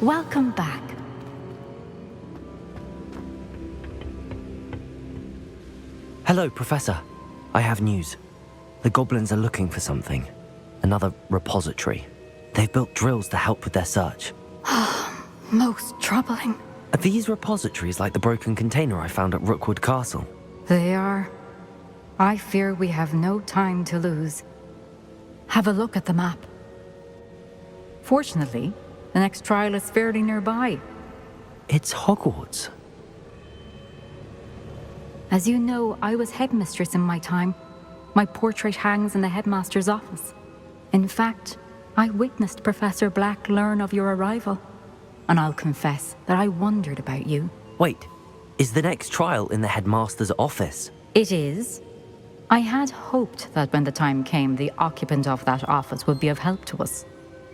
Welcome back. Hello, Professor. I have news. The goblins are looking for something. Another repository. They've built drills to help with their search. Most troubling. Are these repositories like the broken container I found at Rookwood Castle? They are. I fear we have no time to lose. Have a look at the map. Fortunately, the next trial is fairly nearby. It's Hogwarts. As you know, I was headmistress in my time. My portrait hangs in the headmaster's office. In fact, I witnessed Professor Black learn of your arrival. And I'll confess that I wondered about you. Wait, is the next trial in the headmaster's office? It is. I had hoped that when the time came, the occupant of that office would be of help to us.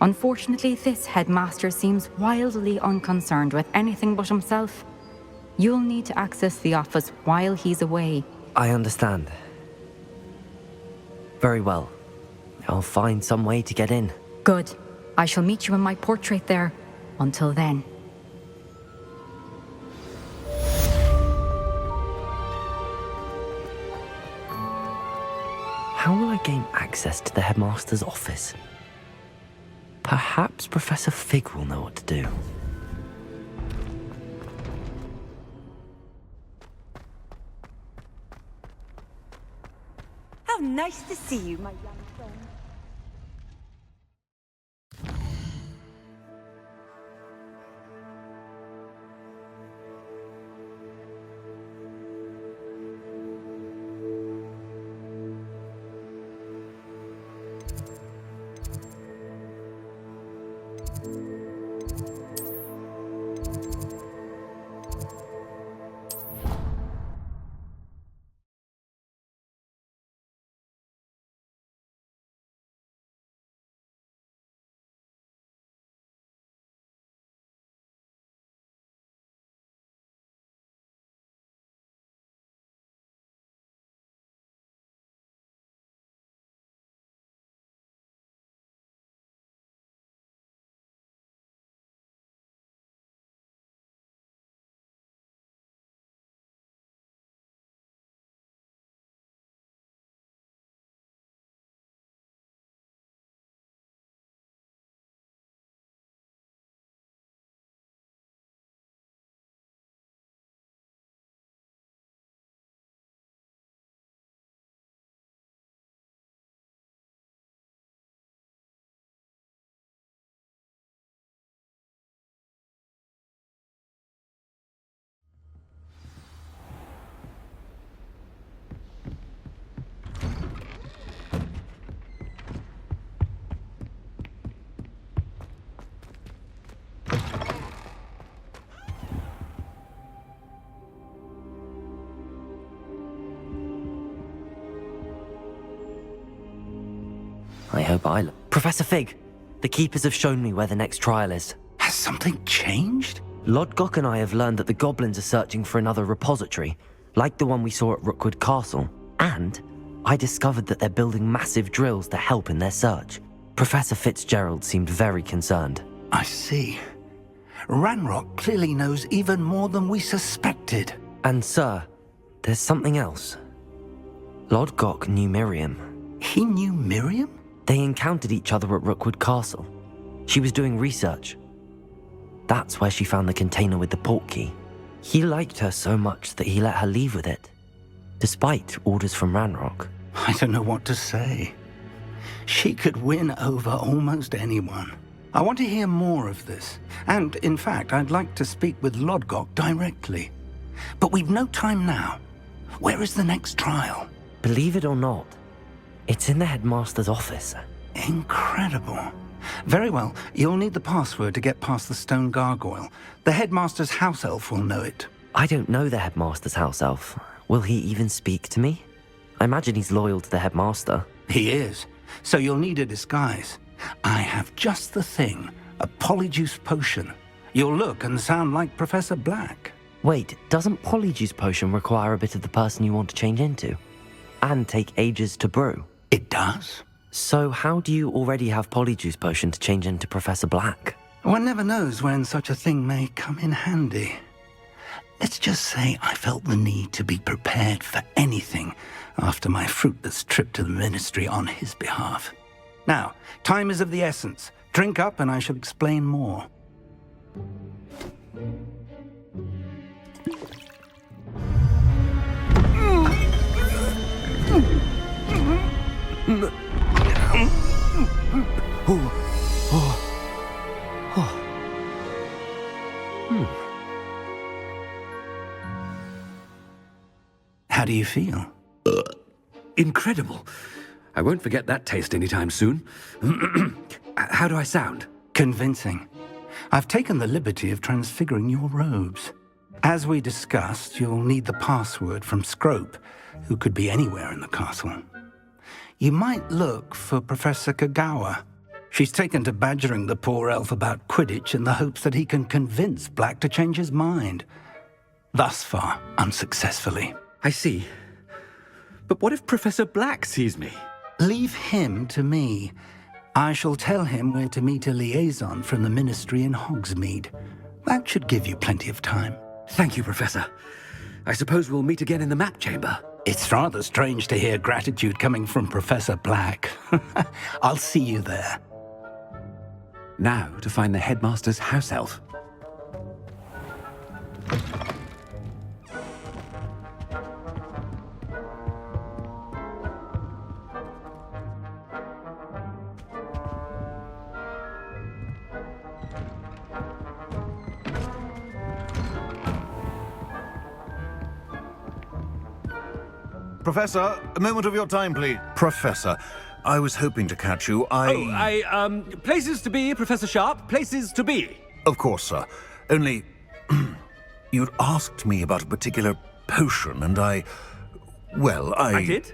Unfortunately, this headmaster seems wildly unconcerned with anything but himself. You'll need to access the office while he's away. I understand. Very well. I'll find some way to get in. Good. I shall meet you in my portrait there. Until then. How will I gain access to the headmaster's office? Perhaps Professor Fig will know what to do. How nice to see you, my young friend. I hope Professor Fig, the keepers have shown me where the next trial is. Has something changed? Lodgok and I have learned that the goblins are searching for another repository, like the one we saw at Rookwood Castle. And I discovered that they're building massive drills to help in their search. Professor Fitzgerald seemed very concerned. I see. Ranrock clearly knows even more than we suspected. And sir, there's something else. Lodgok knew Miriam. He knew Miriam? They encountered each other at Rookwood Castle. She was doing research. That's where she found the container with the portkey. He liked her so much that he let her leave with it, despite orders from Ranrock. I don't know what to say. She could win over almost anyone. I want to hear more of this. And, in fact, I'd like to speak with Lodgok directly. But we've no time now. Where is the next trial? Believe it or not, it's in the headmaster's office. Incredible. Very well. You'll need the password to get past the stone gargoyle. The headmaster's house elf will know it. I don't know the headmaster's house elf. Will he even speak to me? I imagine he's loyal to the headmaster. He is. So you'll need a disguise. I have just the thing. A polyjuice potion. You'll look and sound like Professor Black. Wait, doesn't Polyjuice Potion require a bit of the person you want to change into? And take ages to brew? It does? So how do you already have Polyjuice Potion to change into Professor Black? One never knows when such a thing may come in handy. Let's just say I felt the need to be prepared for anything after my fruitless trip to the ministry on his behalf. Now, time is of the essence. Drink up and I shall explain more. How do you feel? Incredible. I won't forget that taste anytime soon. How do I sound? Convincing. I've taken the liberty of transfiguring your robes. As we discussed, you'll need the password from Scrope, who could be anywhere in the castle. You might look for Professor Kagawa. She's taken to badgering the poor elf about Quidditch in the hopes that he can convince Black to change his mind. Thus far, unsuccessfully. I see. But what if Professor Black sees me? Leave him to me. I shall tell him where to meet a liaison from the ministry in Hogsmeade. That should give you plenty of time. Thank you, Professor. I suppose we'll meet again in the map chamber. It's rather strange to hear gratitude coming from Professor Black. I'll see you there. Now to find the headmaster's house elf. Professor, a moment of your time, please. Professor, I was hoping to catch you. Places to be, Professor Sharp. Places to be. Of course, sir. Only, you'd asked me about a particular potion, and I did?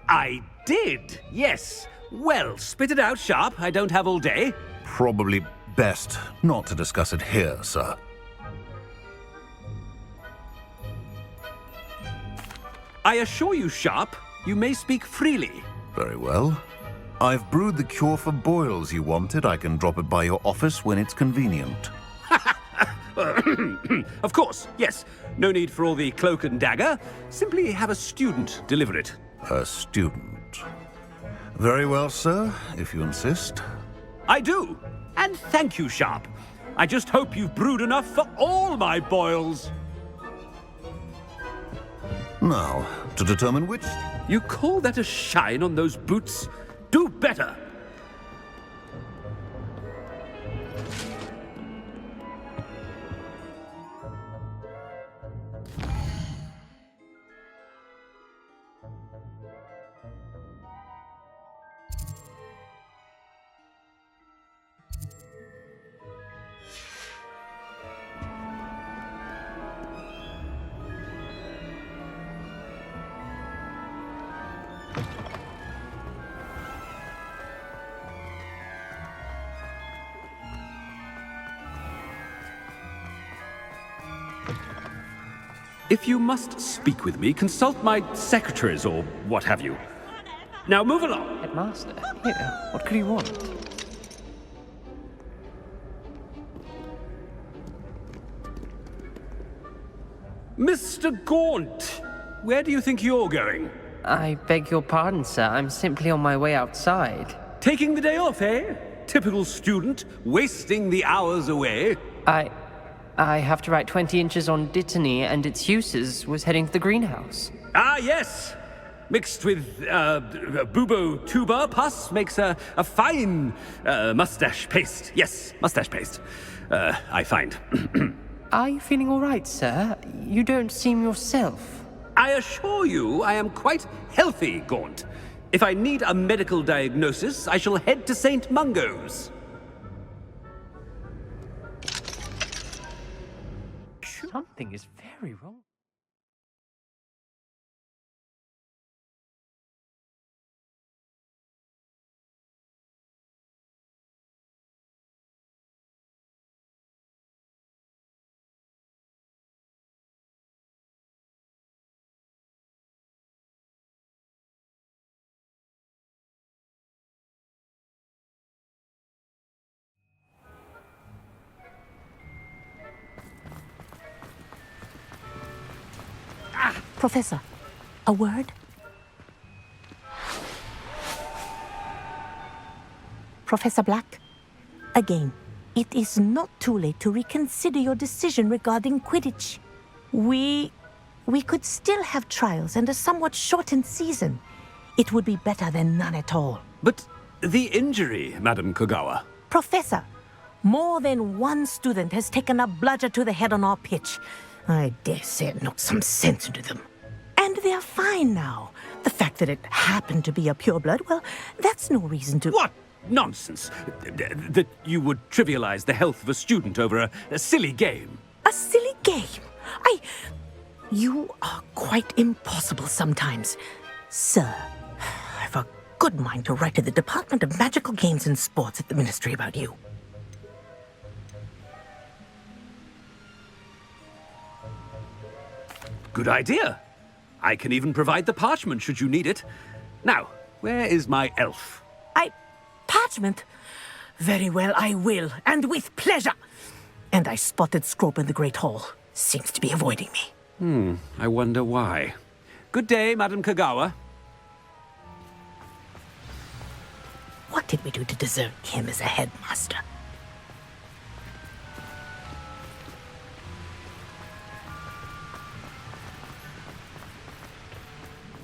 I did, yes. Well, spit it out, Sharp. I don't have all day. Probably best not to discuss it here, sir. I assure you, Sharp, you may speak freely. Very well. I've brewed the cure for boils you wanted. I can drop it by your office when it's convenient. Of course, yes. No need for all the cloak and dagger. Simply have a student deliver it. A student. Very well, sir, if you insist. I do. And thank you, Sharp. I just hope you've brewed enough for all my boils. Now, to determine which... You call that a shine on those boots? Do better! If you must speak with me, consult my secretaries or what have you. Now move along. Headmaster, here, what could you want? Mr. Gaunt, where do you think you're going? I beg your pardon, sir. I'm simply on my way outside. Taking the day off, eh? Typical student, wasting the hours away. I have to write 20 inches on Dittany and its uses. Was heading to the greenhouse. Ah, yes. Mixed with bubo tuber pus makes a fine mustache paste. Yes, mustache paste. I find. Are you feeling all right, sir? You don't seem yourself. I assure you I am quite healthy, Gaunt. If I need a medical diagnosis, I shall head to St. Mungo's. Something is very wrong. Professor, a word? Professor Black, again, it is not too late to reconsider your decision regarding Quidditch. We could still have trials and a somewhat shortened season. It would be better than none at all. But the injury, Madam Kogawa. Professor, more than one student has taken a bludger to the head on our pitch. I dare say it knocked some sense into them. And they're fine now. The fact that it happened to be a pureblood, well, that's no reason to... What nonsense! That you would trivialize the health of a student over a silly game. A silly game? You are quite impossible sometimes. Sir, I've a good mind to write to the Department of Magical Games and Sports at the Ministry about you. Good idea. I can even provide the parchment should you need it. Now, where is my elf? Parchment? Very well, I will, and with pleasure. And I spotted Scrope in the Great Hall. Seems to be avoiding me. I wonder why. Good day, Madam Kogawa. What did we do to deserve him as a headmaster?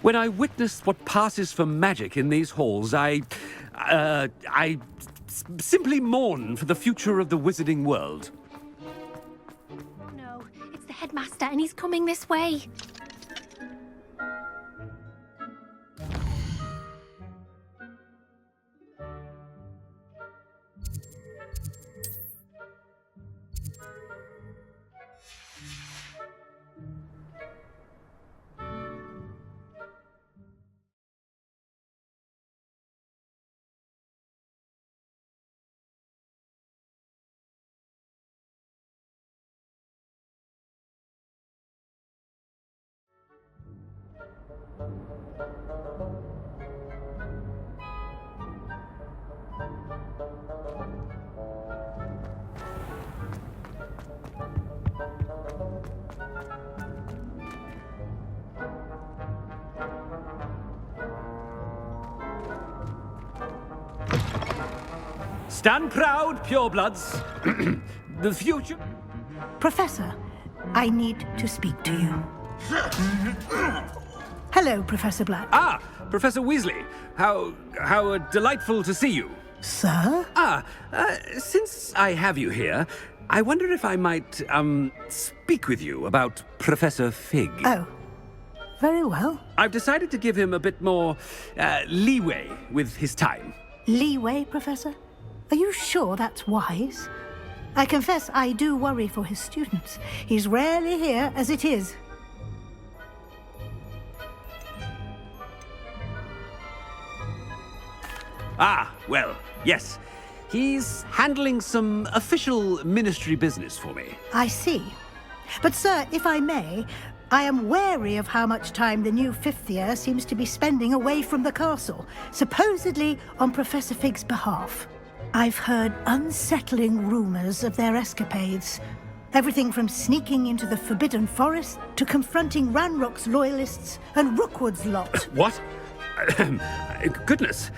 When I witnessed what passes for magic in these halls, I simply mourn for the future of the wizarding world. No, it's the headmaster and he's coming this way. Stand proud, purebloods. The future... Professor, I need to speak to you. Hello, Professor Black. Ah, Professor Weasley. How delightful to see you. Sir? Since I have you here, I wonder if I might, speak with you about Professor Fig. Oh, very well. I've decided to give him a bit more, leeway with his time. Leeway, Professor? Are you sure that's wise? I confess I do worry for his students. He's rarely here as it is. Ah, well, yes. He's handling some official ministry business for me. I see. But, sir, if I may, I am wary of how much time the new fifth year seems to be spending away from the castle, supposedly on Professor Fig's behalf. I've heard unsettling rumors of their escapades. Everything from sneaking into the Forbidden Forest to confronting Ranrock's loyalists and Rookwood's lot. What? Goodness.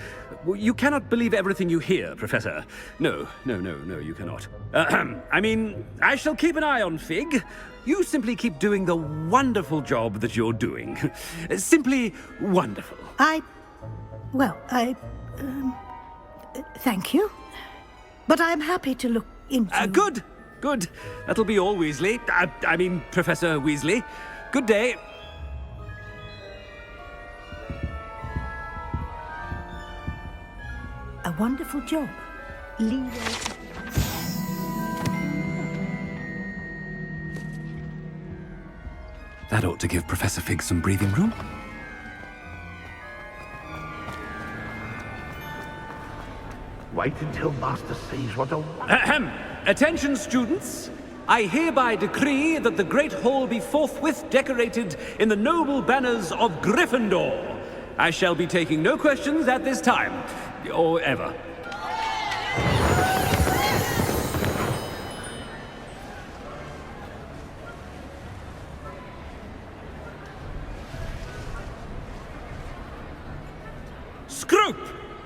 You cannot believe everything you hear, Professor. No, you cannot. I mean, I shall keep an eye on Fig. You simply keep doing the wonderful job that you're doing. Simply wonderful. Thank you. But I'm happy to look into... Good. That'll be all, Weasley. I mean, Professor Weasley. Good day. A wonderful job. Leeway. That ought to give Professor Fig some breathing room. Wait until Master sees what a... Attention, students. I hereby decree that the Great Hall be forthwith decorated in the noble banners of Gryffindor. I shall be taking no questions at this time, or ever. Group!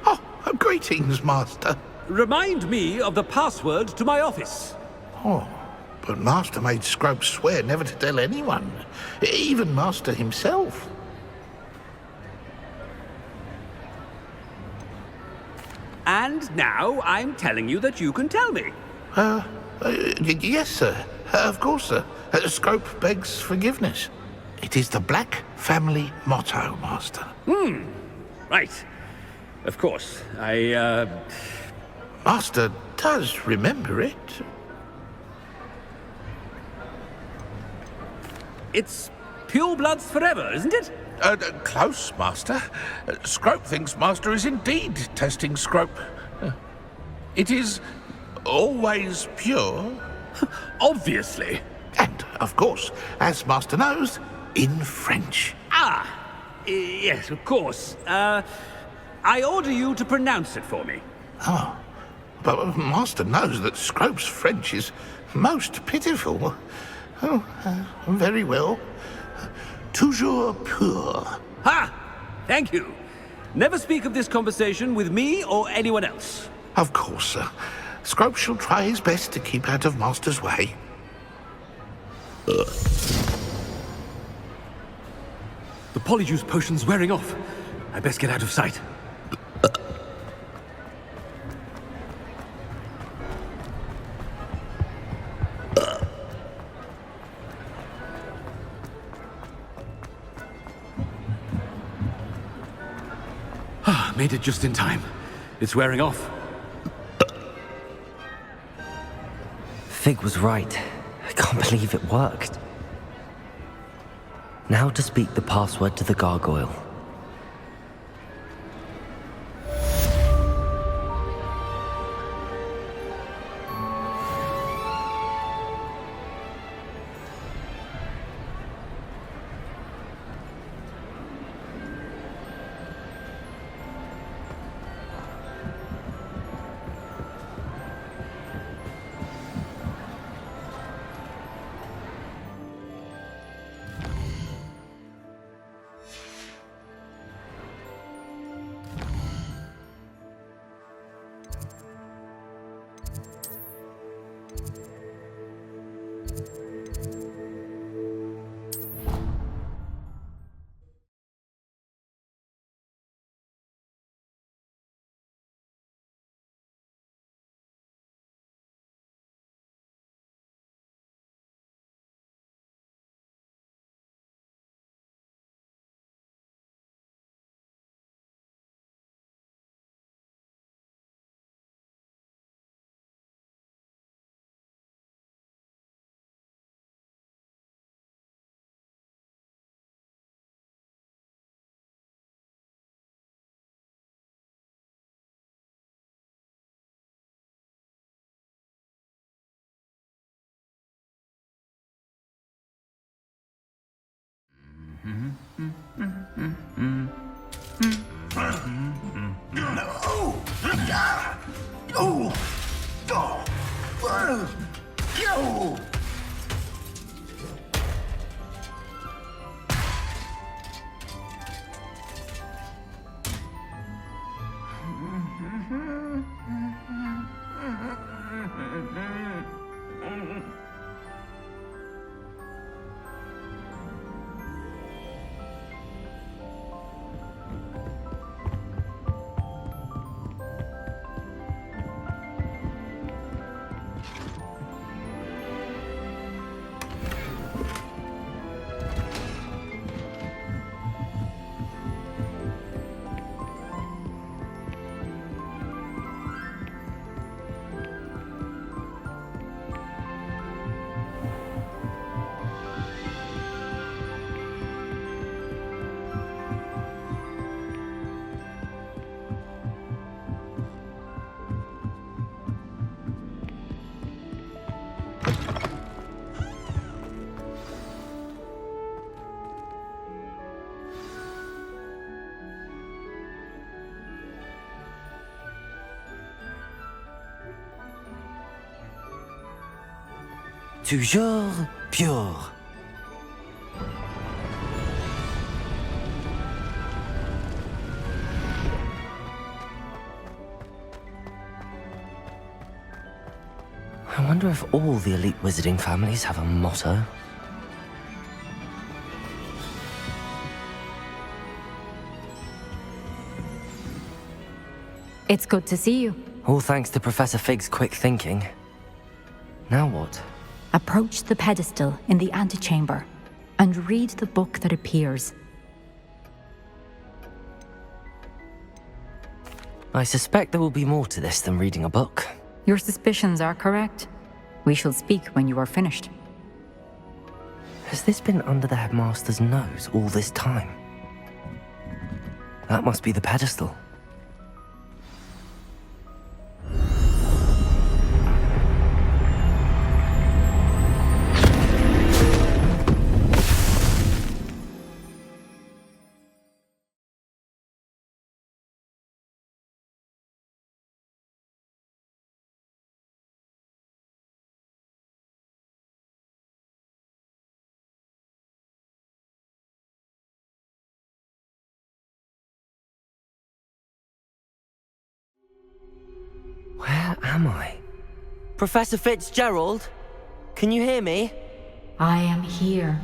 Oh, greetings, Master. Remind me of the password to my office. Oh, but Master made Scrope swear never to tell anyone, even Master himself. And now I'm telling you that you can tell me. Yes, sir. Of course, sir. Scrope begs forgiveness. It is the Black family motto, Master. Right. Of course. Master does remember it. It's pure bloods forever, isn't it? Close, Master. Scrope thinks Master is indeed testing Scrope. It is always pure. Obviously. And, of course, as Master knows, in French. Yes, of course. I order you to pronounce it for me. Oh, but Master knows that Scrope's French is most pitiful. Oh, very well. Toujours pur. Ha! Thank you. Never speak of this conversation with me or anyone else. Of course, sir. Scrope shall try his best to keep out of Master's way. The polyjuice potion's wearing off. I best get out of sight. Made it just in time. It's wearing off. Fig was right. I can't believe it worked. Now to speak the password to the gargoyle. Toujours pure. I wonder if all the elite wizarding families have a motto. It's good to see you. All thanks to Professor Fig's quick thinking. Now what? Approach the pedestal in the antechamber and read the book that appears. I suspect there will be more to this than reading a book. Your suspicions are correct. We shall speak when you are finished. Has this been under the headmaster's nose all this time? That must be the pedestal. Where am I? Professor Fitzgerald? Can you hear me? I am here.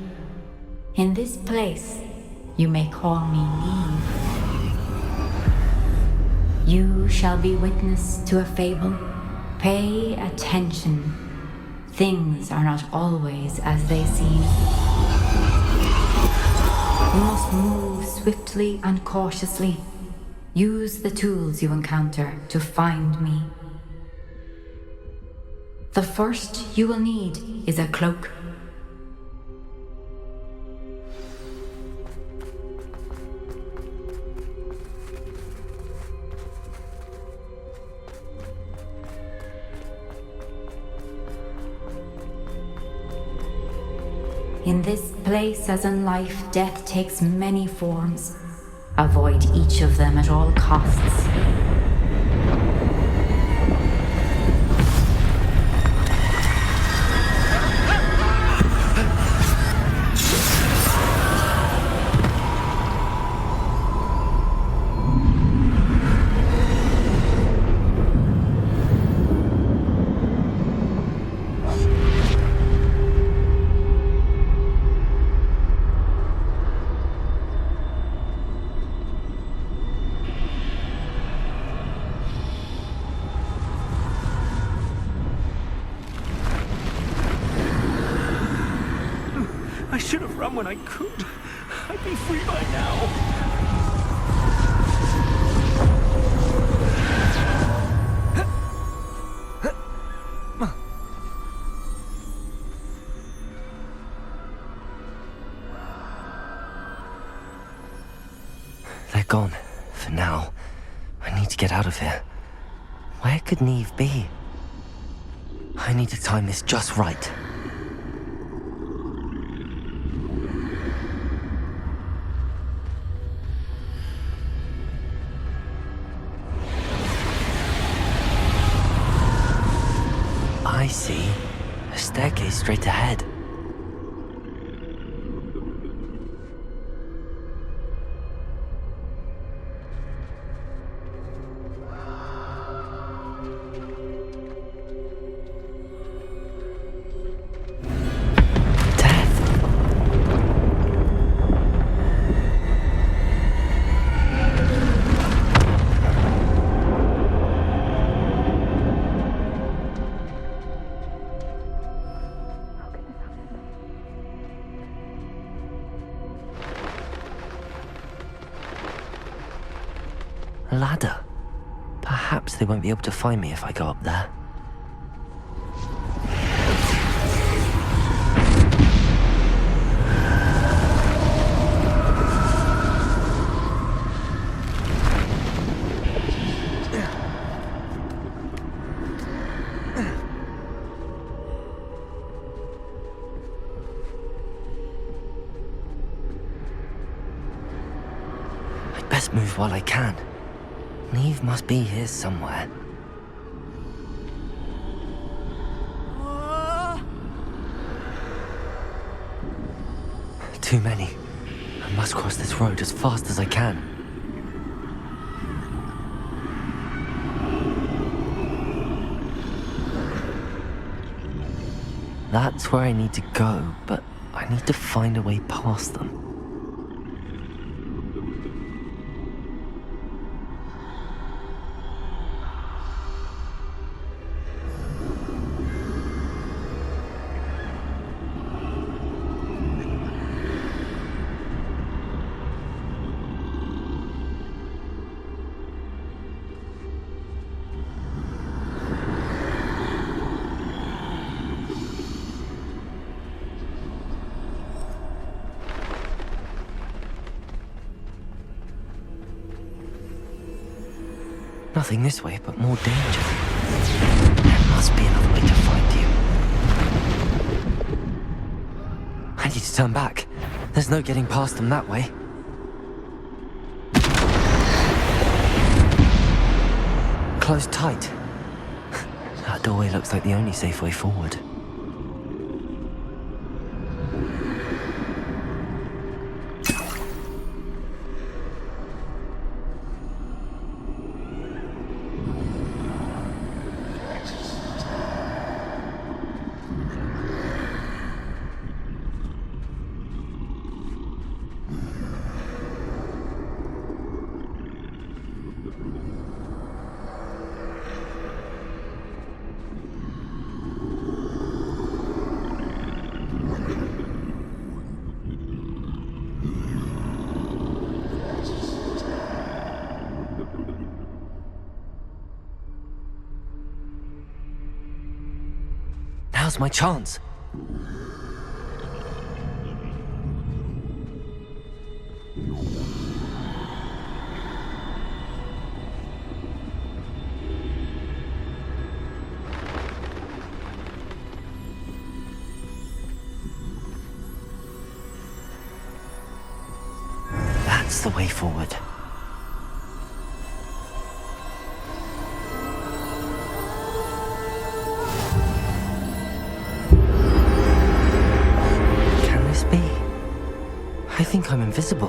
In this place, you may call me Niamh. You shall be witness to a fable. Pay attention. Things are not always as they seem. You must move swiftly and cautiously. Use the tools you encounter to find me. The first you will need is a cloak. In this place, as in life, death takes many forms. Avoid each of them at all costs. I should have run when I could. I'd be free by now. They're gone. For now. I need to get out of here. Where could Niamh be? I need to time this just right. I see. A staircase straight ahead. A ladder. Perhaps they won't be able to find me if I go up there. I'd best move while I can. Niamh must be here somewhere. Too many. I must cross this road as fast as I can. That's where I need to go, but I need to find a way past them. Nothing this way, but more danger. There must be another way to find you. I need to turn back. There's no getting past them that way. Closed tight. That doorway looks like the only safe way forward. Now's my chance. That's the way forward. I think I'm invisible.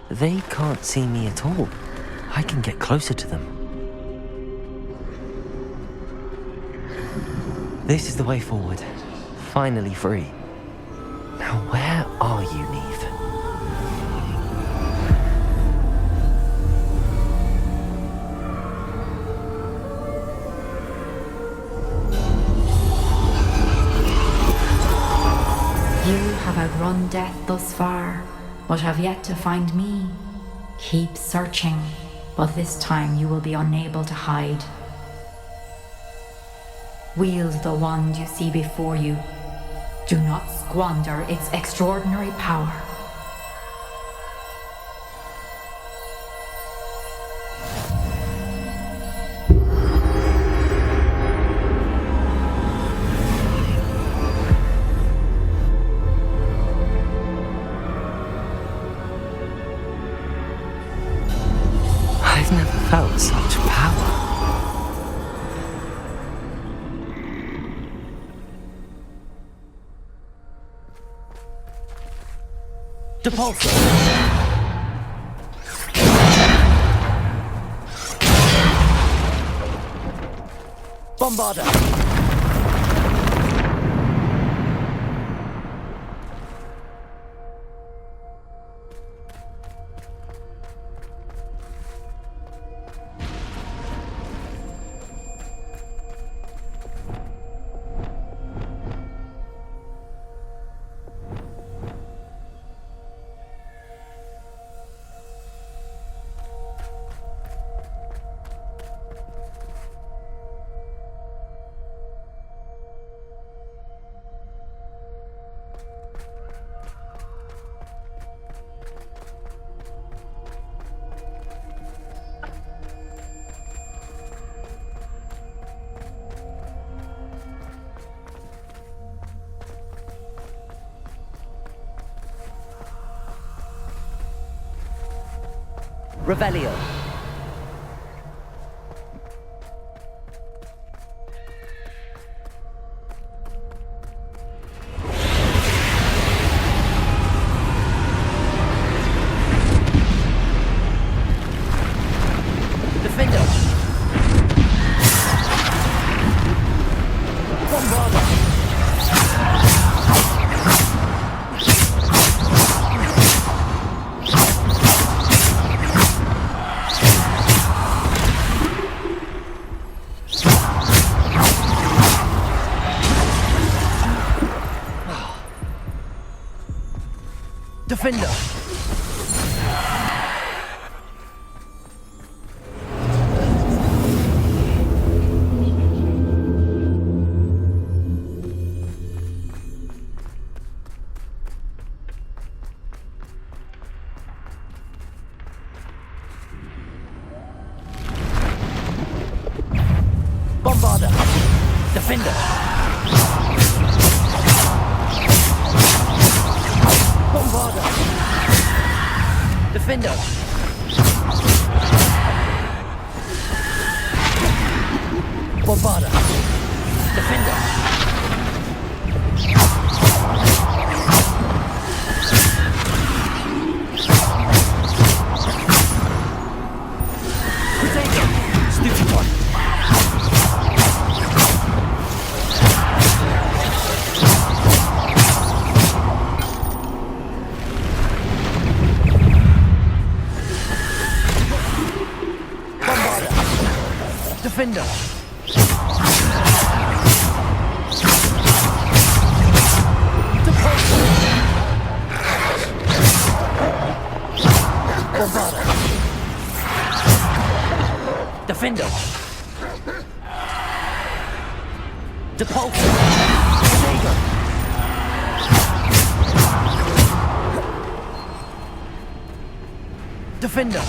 They can't see me at all. I can get closer to them. This is the way forward. Finally free. Now, where are you, Niamh? You have outrun death thus far, but have yet to find me. Keep searching, but this time you will be unable to hide. Wield the wand you see before you. Do not squander its extraordinary power. I've never felt such power. Depulso! Bombarda! Revelio. Defender! Bombarder! Defender! Bombarder! Defender! Bombarder! Defender! Potato! Stupid one! Defender! Bombarder! Defender! Depulsor! Potato! Defender!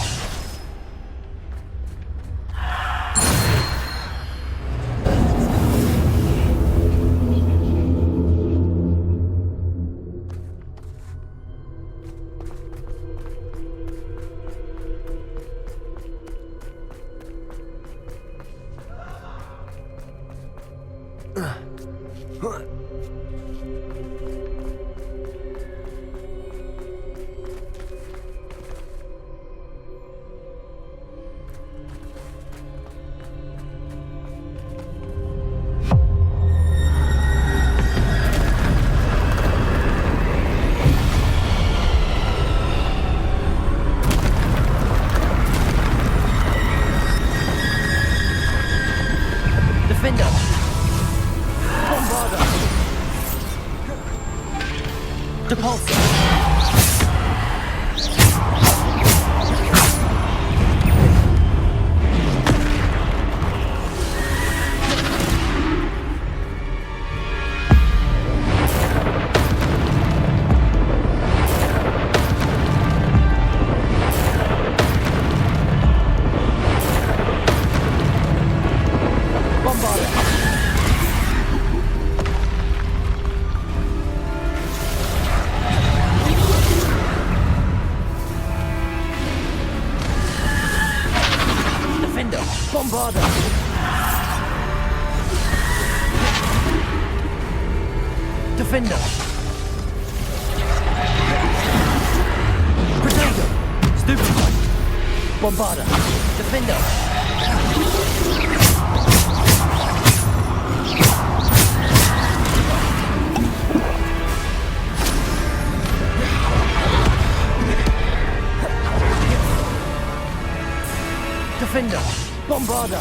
Defender! Bombarder! Depulsor! Bombarder! Defender! Bombarder! Defender! Potato! Stupid one! Bombarder! Defender! Defender! Bombarder!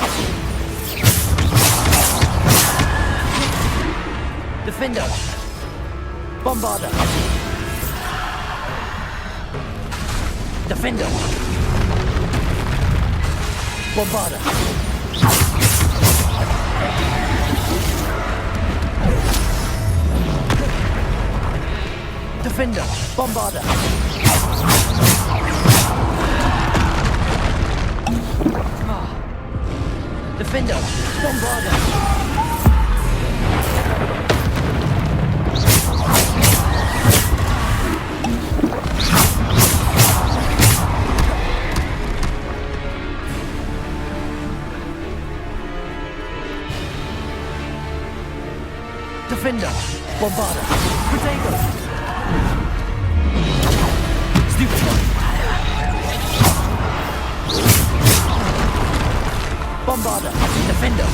Defender! Bombarder! Defender! Bombarder! Defender! Bombarder! Defender! Bombarder! Defender! Bombarder! Potato! Stupid one! Bombarder! Defender!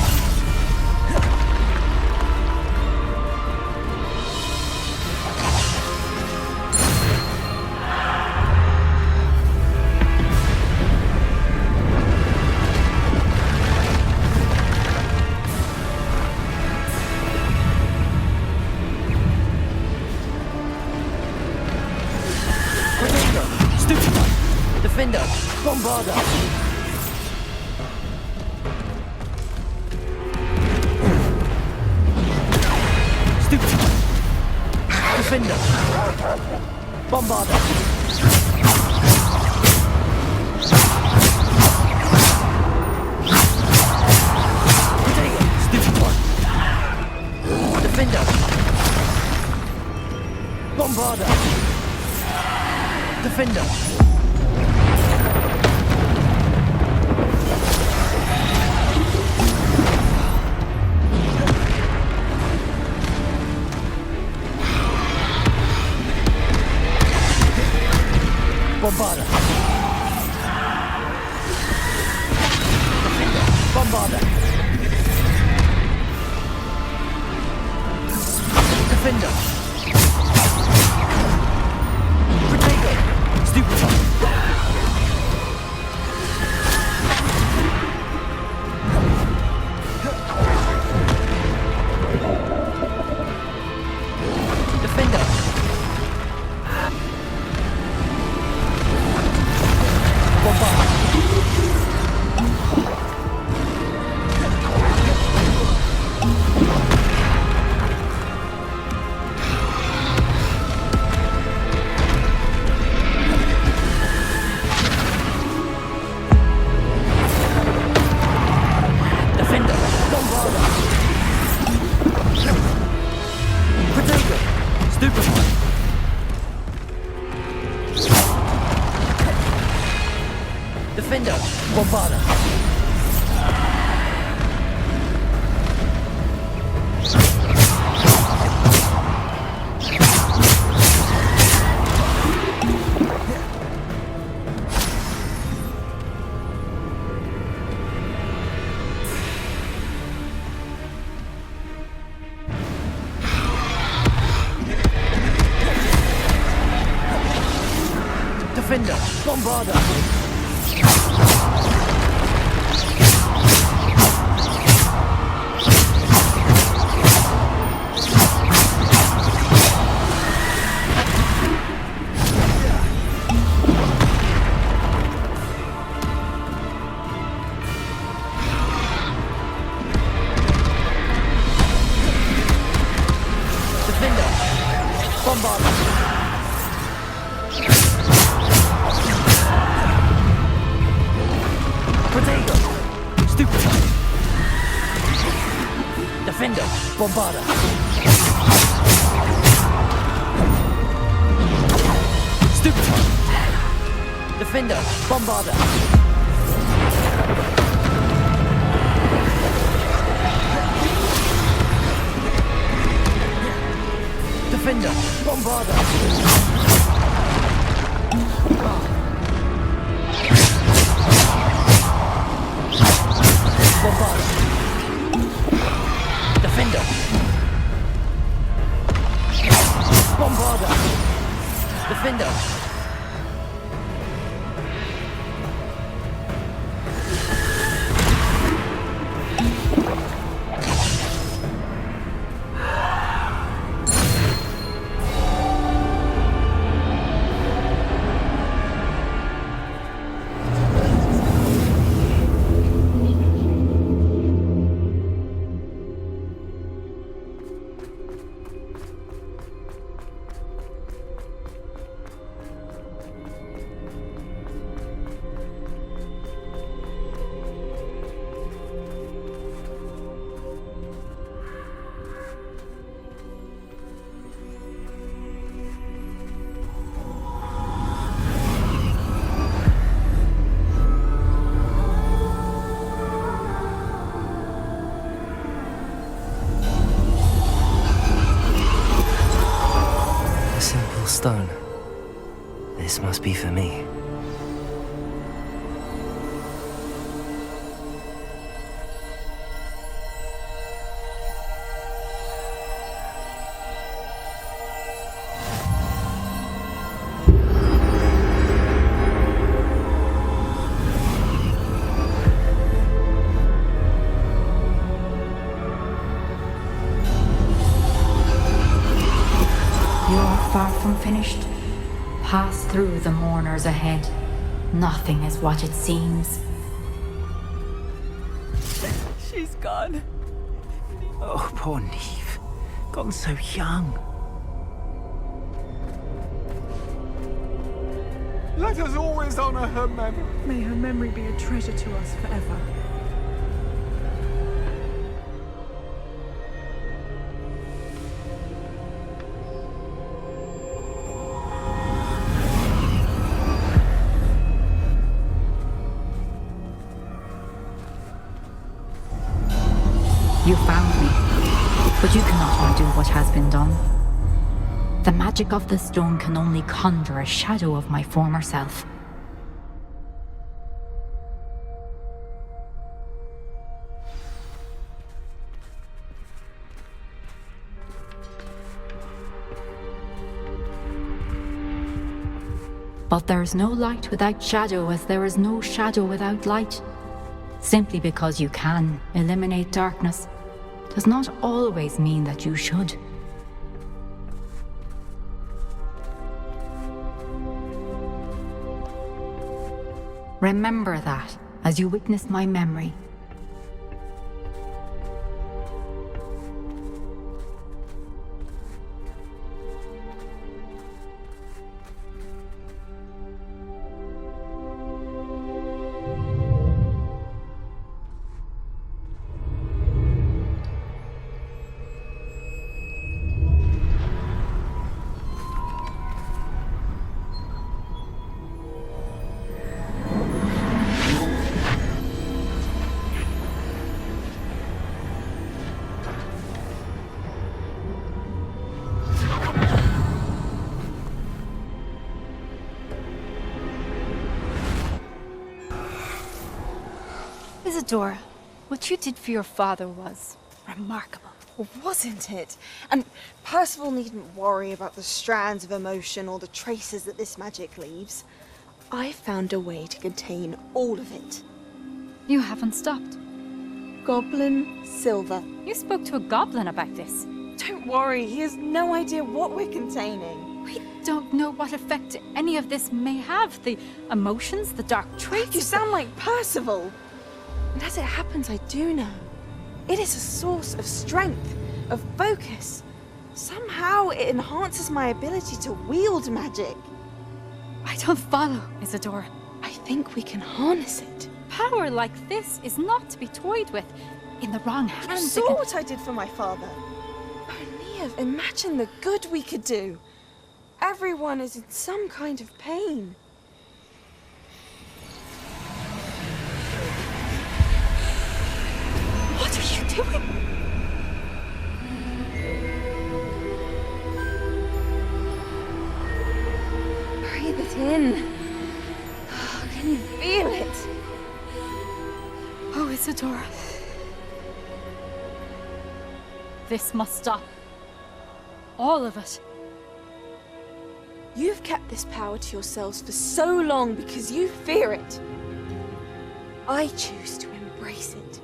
Defender! Bombarder! Stupid! Defender! Bombarder! Potato! Stupid one! Defender! Bombarder! Defender! Bombarder! Bombarder! Defender! Potato! Stupid one! Defender! Bombarder! Defender! Bombarder! Potato! Stupid one! Defender! Bombarder! Defender! Bombarder! Defender! Bombarder! Potato! Stupid! Defender! Bombarder! Stupid! Defender! Bombarder! Defender! Bombarder! Bombarder! Defender! Bombarder! Defender! Stone. This must be for me. You're far from finished. Pass through the mourners ahead. Nothing is what it seems. She's gone. Oh, poor Niamh. Gone so young. Let us always honor her memory. May her memory be a treasure to us forever. You found me, but you cannot undo what has been done. The magic of the stone can only conjure a shadow of my former self. But there is no light without shadow, as there is no shadow without light. Simply because you can eliminate darkness does not always mean that you should. Remember that as you witness my memory. Isadora, what you did for your father was remarkable. Well, wasn't it? And Percival needn't worry about the strands of emotion or the traces that this magic leaves. I found a way to contain all of it. You haven't stopped. Goblin Silver. You spoke to a goblin about this. Don't worry, he has no idea what we're containing. We don't know what effect any of this may have. The emotions, the dark traits. You sound like Percival. And as it happens, I do know. It is a source of strength, of focus. Somehow it enhances my ability to wield magic. I don't follow, Isadora. I think we can harness it. Power like this is not to be toyed with. In the wrong hands, You saw what I did for my father. Oh, Niamh, imagine the good we could do. Everyone is in some kind of pain. What are you doing? Breathe it in. Can you feel it? Oh, Isadora. This must stop. All of it. You've kept this power to yourselves for so long because you fear it. I choose to embrace it.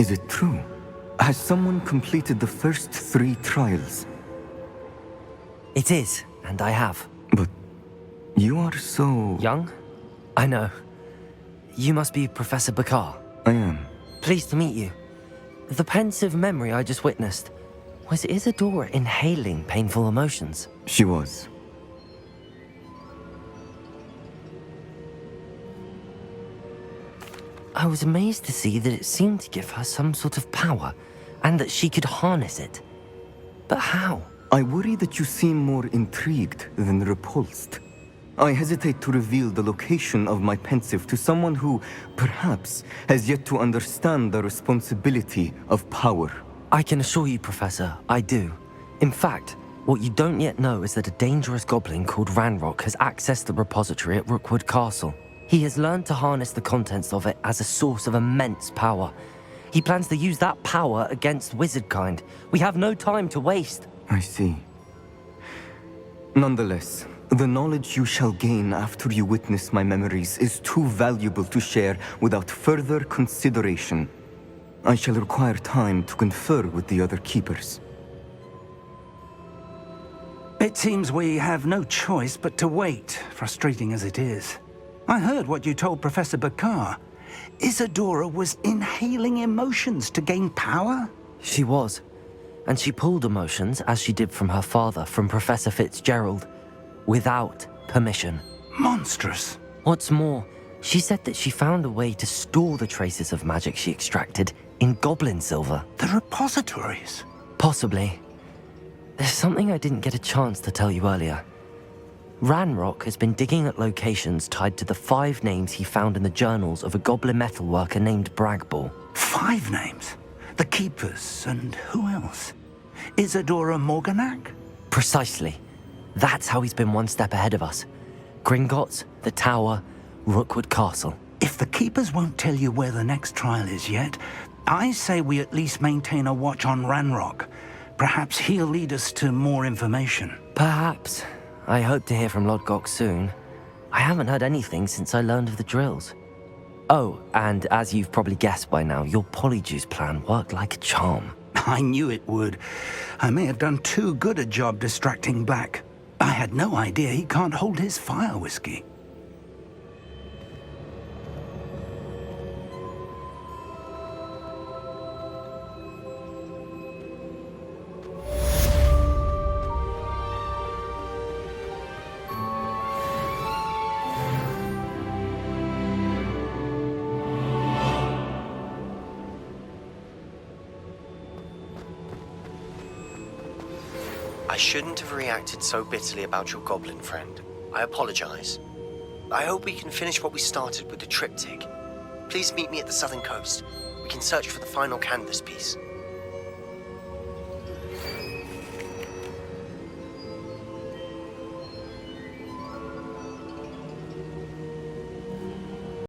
Is it true? Has someone completed the first 3 trials? It is, and I have. But you are so... Young? I know. You must be Professor Bakar. I am. Pleased to meet you. The pensive memory I just witnessed, was Isadora inhaling painful emotions? She was. I was amazed to see that it seemed to give her some sort of power, and that she could harness it. But how? I worry that you seem more intrigued than repulsed. I hesitate to reveal the location of my pensive to someone who, perhaps, has yet to understand the responsibility of power. I can assure you, Professor, I do. In fact, what you don't yet know is that a dangerous goblin called Ranrock has accessed the repository at Rookwood Castle. He has learned to harness the contents of it as a source of immense power. He plans to use that power against wizardkind. We have no time to waste. I see. Nonetheless, the knowledge you shall gain after you witness my memories is too valuable to share without further consideration. I shall require time to confer with the other keepers. It seems we have no choice but to wait, frustrating as it is. I heard what you told Professor Bakar. Isadora was inhaling emotions to gain power? She was. And she pulled emotions, as she did from her father, from Professor Fitzgerald, without permission. Monstrous. What's more, she said that she found a way to store the traces of magic she extracted in goblin silver. The repositories? Possibly. There's something I didn't get a chance to tell you earlier. Ranrock has been digging at locations tied to the 5 names he found in the journals of a goblin metalworker named Bragball. 5 names? The Keepers, and who else? Isadora Morganac? Precisely. That's how he's been one step ahead of us. Gringotts, the Tower, Rookwood Castle. If the Keepers won't tell you where the next trial is yet, I say we at least maintain a watch on Ranrock. Perhaps he'll lead us to more information. Perhaps. I hope to hear from Lodgok soon. I haven't heard anything since I learned of the drills. Oh, and as you've probably guessed by now, your polyjuice plan worked like a charm. I knew it would. I may have done too good a job distracting Black. I had no idea he can't hold his fire whiskey. I shouldn't have reacted so bitterly about your goblin friend. I apologize. I hope we can finish what we started with the triptych. Please meet me at the southern coast. We can search for the final canvas piece.